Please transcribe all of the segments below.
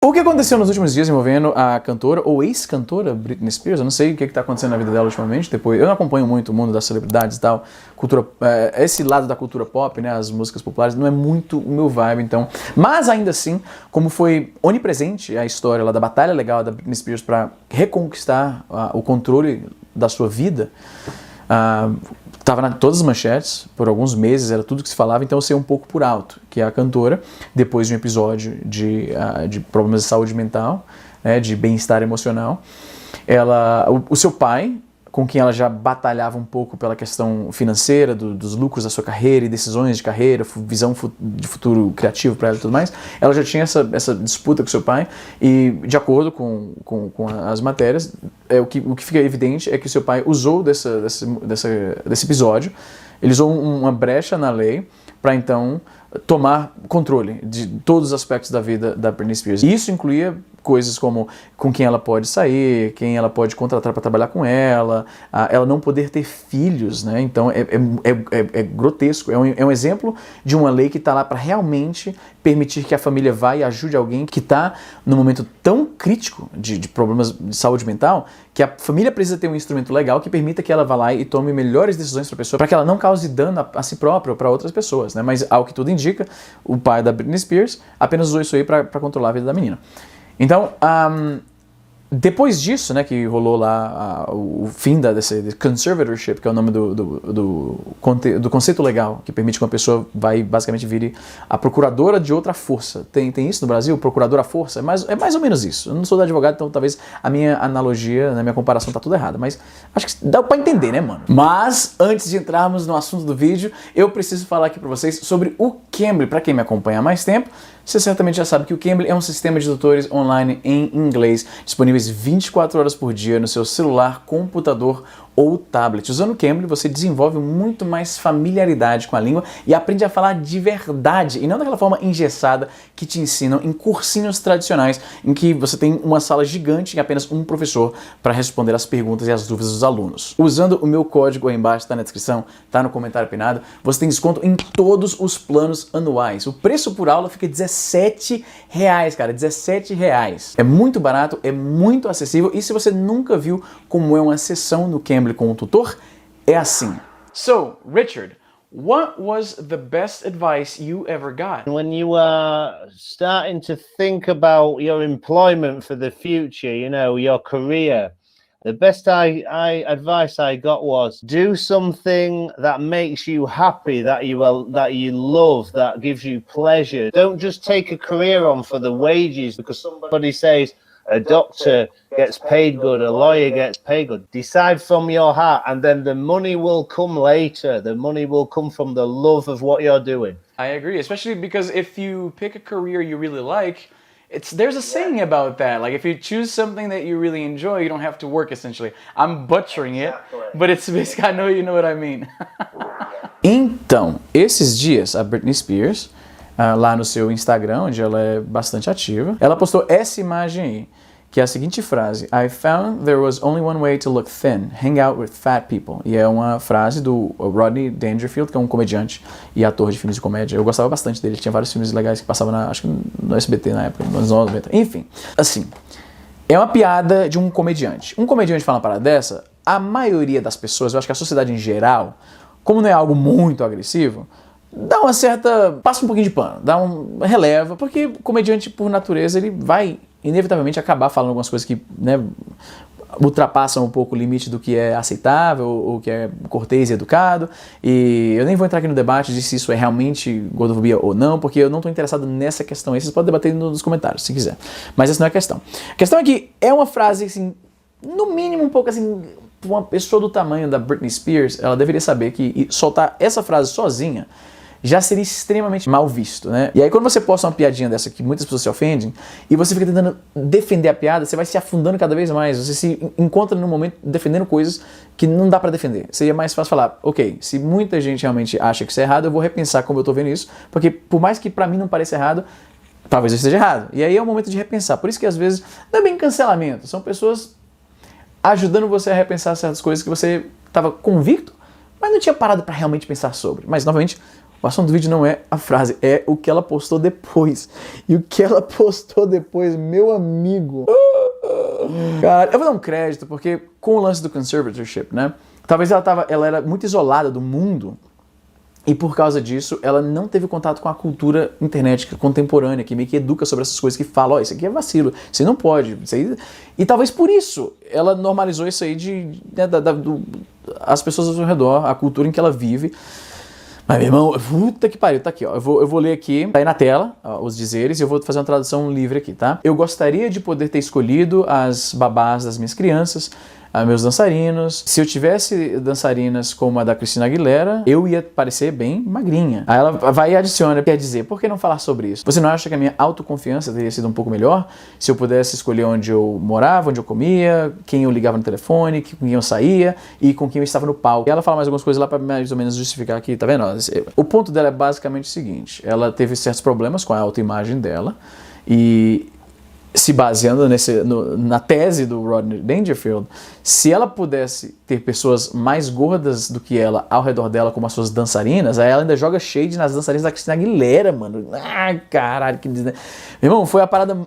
O que aconteceu nos últimos dias envolvendo a cantora, ou ex-cantora, Britney Spears, eu não sei o que está acontecendo na vida dela ultimamente, eu não acompanho muito o mundo das celebridades e tal, esse lado da cultura pop, né, as músicas populares, não é muito o meu vibe, então. Mas ainda assim, como foi onipresente a história lá da batalha legal da Britney Spears para reconquistar o controle da sua vida, estava em todas as manchetes, por alguns meses, era tudo que se falava, então eu sei um pouco por alto, que a cantora, depois de um episódio de problemas de saúde mental, né, de bem-estar emocional, o seu pai, com quem ela já batalhava um pouco pela questão financeira, dos lucros da sua carreira e decisões de carreira, visão de futuro criativo para ela e tudo mais, ela já tinha essa disputa com seu pai e, de acordo com as matérias, o que fica evidente é que o seu pai usou desse episódio, ele usou uma brecha na lei para então tomar controle de todos os aspectos da vida da Britney Spears. E isso incluía coisas como com quem ela pode sair, quem ela pode contratar para trabalhar com ela não poder ter filhos, né? Então é grotesco, é um exemplo de uma lei que está lá para realmente permitir que a família vá e ajude alguém que está num momento tão crítico de problemas de saúde mental, que a família precisa ter um instrumento legal que permita que ela vá lá e tome melhores decisões para a pessoa, para que ela não cause dano a si própria ou para outras pessoas, né? Mas ao que tudo indica, o pai da Britney Spears apenas usou isso aí para controlar a vida da menina. Então, depois disso, né, que rolou lá o fim desse conservatorship, que é o nome do conceito legal, que permite que uma pessoa basicamente vire a procuradora de outra força. Tem isso no Brasil? Procuradora à força? É mais ou menos isso. Eu não sou advogado, então talvez a minha analogia, a minha comparação tá tudo errada, mas acho que dá pra entender, né, mano? Mas, antes de entrarmos no assunto do vídeo, eu preciso falar aqui pra vocês sobre o Cambly. Pra quem me acompanha há mais tempo, você certamente já sabe que o Cambly é um sistema de tutores online em inglês, disponíveis 24 horas por dia no seu celular, computador ou tablet. Usando o Cambly, você desenvolve muito mais familiaridade com a língua e aprende a falar de verdade, e não daquela forma engessada que te ensinam em cursinhos tradicionais, em que você tem uma sala gigante e apenas um professor para responder as perguntas e as dúvidas dos alunos. Usando o meu código aí embaixo, está na descrição, está no comentário pinado, você tem desconto em todos os planos anuais. O preço por aula fica R$17, cara, R$17. É muito barato, é muito acessível, e se você nunca viu como é uma sessão no Cambly com um tutor, é assim. So, Richard, what was the best advice you ever got? When you are starting to think about your employment for the future, you know, your career, the best advice I got was do something that makes you happy, that you love, that gives you pleasure. Don't just take a career on for the wages because somebody says a doctor gets paid good, a lawyer gets paid good. Decide from your heart, and then the money will come later. The money will come from the love of what you're doing. I agree, especially because if you pick a career you really like, there's a saying about that. Like, if you choose something that you really enjoy, you don't have to work, essentially. I'm butchering it, but it's basically, I know you know what I mean. Então, esses dias, a Britney Spears, lá no seu Instagram, onde ela é bastante ativa, ela postou essa imagem aí, que é a seguinte frase: I found there was only one way to look thin, hang out with fat people. E é uma frase do Rodney Dangerfield, que é um comediante e ator de filmes de comédia. Eu gostava bastante dele, tinha vários filmes legais que passavam acho que no SBT na época, nos anos 90. Enfim, assim, é uma piada de um comediante. Um comediante fala uma parada dessa, a maioria das pessoas, eu acho que a sociedade em geral, como não é algo muito agressivo, dá uma certa... passa um pouquinho de pano, dá um releva, porque o comediante, por natureza, ele vai inevitavelmente acabar falando algumas coisas que, né, ultrapassam um pouco o limite do que é aceitável, ou que é cortês e educado, e eu nem vou entrar aqui no debate de se isso é realmente gordofobia ou não, porque eu não estou interessado nessa questão aí, vocês podem debater nos comentários, se quiser, mas essa não é a questão. A questão é que é uma frase, assim, no mínimo um pouco assim, uma pessoa do tamanho da Britney Spears, ela deveria saber que soltar essa frase sozinha já seria extremamente mal visto, né? E aí quando você posta uma piadinha dessa que muitas pessoas se ofendem, e você fica tentando defender a piada, você vai se afundando cada vez mais, você se encontra num momento defendendo coisas que não dá pra defender. Seria mais fácil falar, ok, se muita gente realmente acha que isso é errado, eu vou repensar como eu tô vendo isso, porque por mais que pra mim não pareça errado, talvez eu esteja errado. E aí é o momento de repensar. Por isso que às vezes não é bem cancelamento, são pessoas ajudando você a repensar certas coisas que você estava convicto, mas não tinha parado pra realmente pensar sobre. Mas, novamente, O assunto do vídeo não é a frase, é o que ela postou depois. E o que ela postou depois, meu amigo... Cara, eu vou dar um crédito, porque com o lance do conservatorship, né? Talvez ela era muito isolada do mundo, e por causa disso, ela não teve contato com a cultura internet contemporânea, que meio que educa sobre essas coisas, que fala, ó, isso aqui é vacilo, isso aí não pode, isso aí... E talvez por isso ela normalizou isso aí as pessoas ao seu redor, a cultura em que ela vive. Mas, meu irmão, puta que pariu, tá aqui, ó. Eu vou ler aqui, tá aí na tela, ó, os dizeres, e eu vou fazer uma tradução livre aqui, tá? Eu gostaria de poder ter escolhido as babás das minhas crianças, meus dançarinos. Se eu tivesse dançarinas como a da Christina Aguilera, eu ia parecer bem magrinha. Aí ela vai e adiciona, quer dizer, por que não falar sobre isso? Você não acha que a minha autoconfiança teria sido um pouco melhor se eu pudesse escolher onde eu morava, onde eu comia, quem eu ligava no telefone, com quem eu saía e com quem eu estava no palco? E ela fala mais algumas coisas lá para mais ou menos justificar aqui, tá vendo? O ponto dela é basicamente o seguinte, ela teve certos problemas com a autoimagem dela e... se baseando na tese do Rodney Dangerfield, se ela pudesse ter pessoas mais gordas do que ela ao redor dela, como as suas dançarinas, aí ela ainda joga shade nas dançarinas da Christina Aguilera, mano. Ah, caralho, que desnecessário. Meu irmão, foi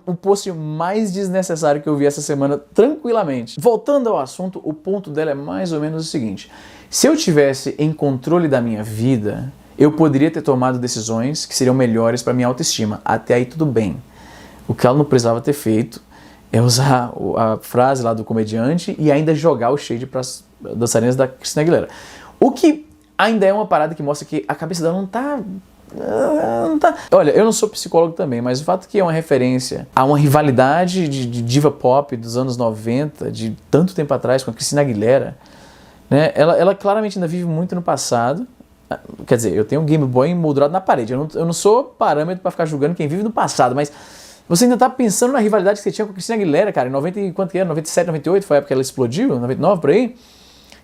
o post mais desnecessário que eu vi essa semana, tranquilamente. Voltando ao assunto, o ponto dela é mais ou menos o seguinte. Se eu tivesse em controle da minha vida, eu poderia ter tomado decisões que seriam melhores para minha autoestima. Até aí tudo bem. O que ela não precisava ter feito é usar a frase lá do comediante e ainda jogar o shade para as dançarinas da Christina Aguilera. O que ainda é uma parada que mostra que a cabeça dela não tá... Olha, eu não sou psicólogo também, mas o fato que é uma referência a uma rivalidade de diva pop dos anos 90, de tanto tempo atrás, com a Christina Aguilera, né? Ela claramente ainda vive muito no passado. Quer dizer, eu tenho um Game Boy moldurado na parede. Eu não sou parâmetro para ficar julgando quem vive no passado, mas... você ainda tá pensando na rivalidade que você tinha com a Christina Aguilera, cara, em 90 e quanto que era? 97, 98, foi a época que ela explodiu, 99, por aí.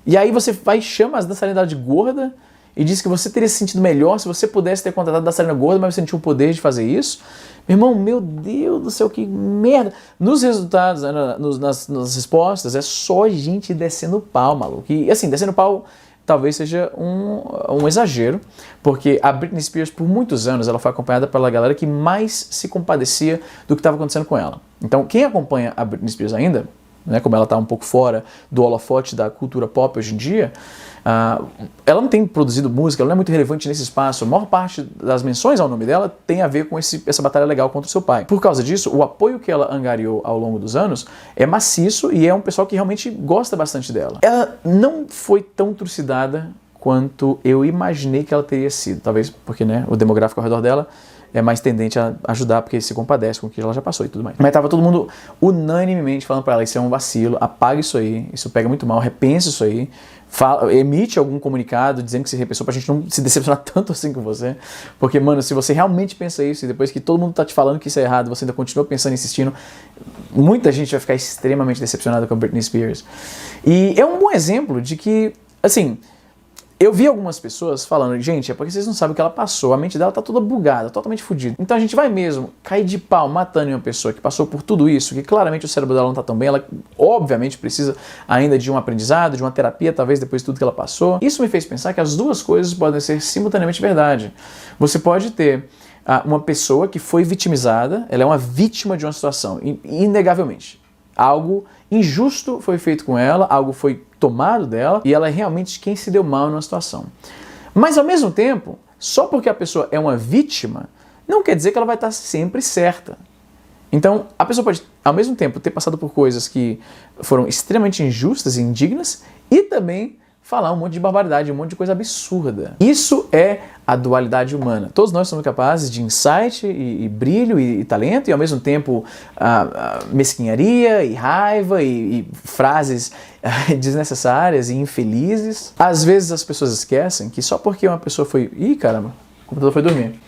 E aí você vai e chama as dançarinas dela de gorda e diz que você teria se sentido melhor se você pudesse ter contratado a dançarina gorda, mas você não tinha o poder de fazer isso. Meu irmão, meu Deus do céu, que merda. Nos resultados, nas respostas, é só gente descendo o pau, maluco. E assim, descendo o pau... talvez seja um exagero, porque a Britney Spears, por muitos anos, ela foi acompanhada pela galera que mais se compadecia do que estava acontecendo com ela. Então, quem acompanha a Britney Spears ainda, né, como ela está um pouco fora do holofote da cultura pop hoje em dia, ela não tem produzido música, ela não é muito relevante nesse espaço. A maior parte das menções ao nome dela tem a ver com essa batalha legal contra o seu pai. Por causa disso, o apoio que ela angariou ao longo dos anos é maciço e é um pessoal que realmente gosta bastante dela. Ela não foi tão trucidada quanto eu imaginei que ela teria sido. Talvez porque, né, o demográfico ao redor dela é mais tendente a ajudar, porque se compadece com o que ela já passou e tudo mais. Mas tava todo mundo unanimemente falando pra ela, isso é um vacilo, apaga isso aí, isso pega muito mal, repensa isso aí, emite algum comunicado dizendo que se repensou pra gente não se decepcionar tanto assim com você. Porque, mano, se você realmente pensa isso e depois que todo mundo tá te falando que isso é errado, você ainda continua pensando e insistindo, muita gente vai ficar extremamente decepcionada com a Britney Spears. E é um bom exemplo de que, assim... eu vi algumas pessoas falando, gente, é porque vocês não sabem o que ela passou, a mente dela tá toda bugada, totalmente fodida. Então a gente vai mesmo cair de pau matando uma pessoa que passou por tudo isso, que claramente o cérebro dela não tá tão bem, ela obviamente precisa ainda de um aprendizado, de uma terapia, talvez depois de tudo que ela passou. Isso me fez pensar que as duas coisas podem ser simultaneamente verdade. Você pode ter uma pessoa que foi vitimizada, ela é uma vítima de uma situação, inegavelmente. Algo injusto foi feito com ela, algo foi tomado dela e ela é realmente quem se deu mal numa situação. Mas ao mesmo tempo, só porque a pessoa é uma vítima, não quer dizer que ela vai estar sempre certa. Então, a pessoa pode, ao mesmo tempo, ter passado por coisas que foram extremamente injustas e indignas e também falar um monte de barbaridade, um monte de coisa absurda. Isso é a dualidade humana. Todos nós somos capazes de insight e brilho e talento e ao mesmo tempo mesquinharia e raiva e frases desnecessárias e infelizes. Às vezes as pessoas esquecem que só porque uma pessoa foi... Ih, caramba, o computador foi dormir.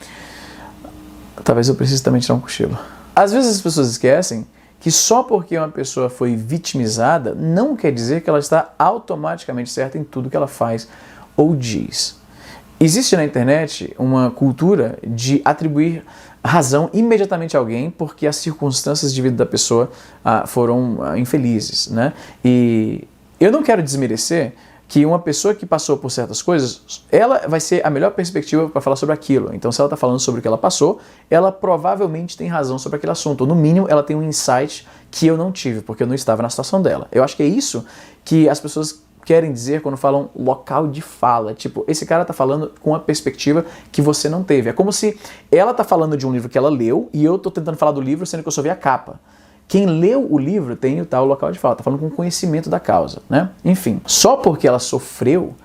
Talvez eu precise também tirar um cochilo. Às vezes as pessoas esquecem que só porque uma pessoa foi vitimizada não quer dizer que ela está automaticamente certa em tudo que ela faz ou diz. Existe na internet uma cultura de atribuir razão imediatamente a alguém porque as circunstâncias de vida da pessoa foram infelizes, né? E eu não quero desmerecer que uma pessoa que passou por certas coisas, ela vai ser a melhor perspectiva para falar sobre aquilo. Então, se ela está falando sobre o que ela passou, ela provavelmente tem razão sobre aquele assunto. Ou, no mínimo, ela tem um insight que eu não tive, porque eu não estava na situação dela. Eu acho que é isso que as pessoas querem dizer quando falam local de fala. Tipo, esse cara tá falando com uma perspectiva que você não teve. É como se ela tá falando de um livro que ela leu e eu tô tentando falar do livro sendo que eu só vi a capa. Quem leu o livro tem o tal local de fala, tá falando com conhecimento da causa, né? Enfim, só porque ela sofreu,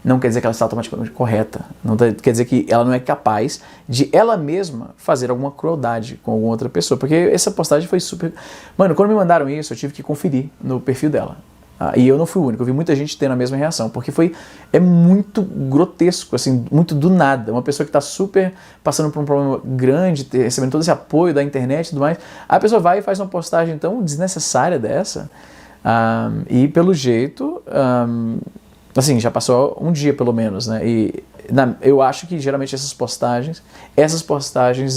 não quer dizer que ela está automaticamente correta. Não quer dizer que ela não é capaz de ela mesma fazer alguma crueldade com alguma outra pessoa. Porque essa postagem foi super... Mano, quando me mandaram isso, eu tive que conferir no perfil dela. E eu não fui o único, eu vi muita gente tendo a mesma reação, porque é muito grotesco, assim, muito do nada. Uma pessoa que está super passando por um problema grande, recebendo todo esse apoio da internet e tudo mais, a pessoa vai e faz uma postagem tão desnecessária dessa, e pelo jeito, assim, já passou um dia pelo menos, né? E eu acho que geralmente essas postagens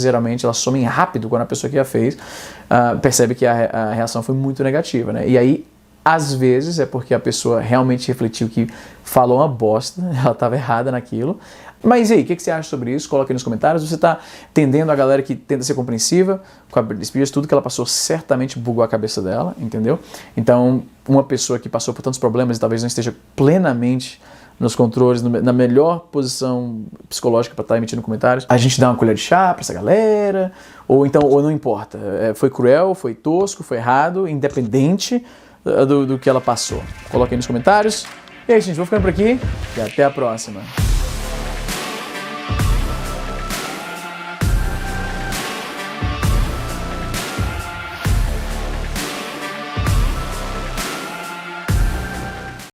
geralmente elas somem rápido quando a pessoa que a fez percebe que a reação foi muito negativa, né? E aí, às vezes é porque a pessoa realmente refletiu que falou uma bosta, ela estava errada naquilo. Mas e aí, o que você acha sobre isso? Coloca aí nos comentários. Você está tendendo a galera que tenta ser compreensiva com a Britney Spears, tudo que ela passou certamente bugou a cabeça dela, entendeu? Então, uma pessoa que passou por tantos problemas e talvez não esteja plenamente nos controles, na melhor posição psicológica para estar emitindo comentários, a gente dá uma colher de chá para essa galera, ou não importa. Foi cruel, foi tosco, foi errado, independente do que ela passou. Coloque aí nos comentários. E aí, gente, vou ficando por aqui e até a próxima.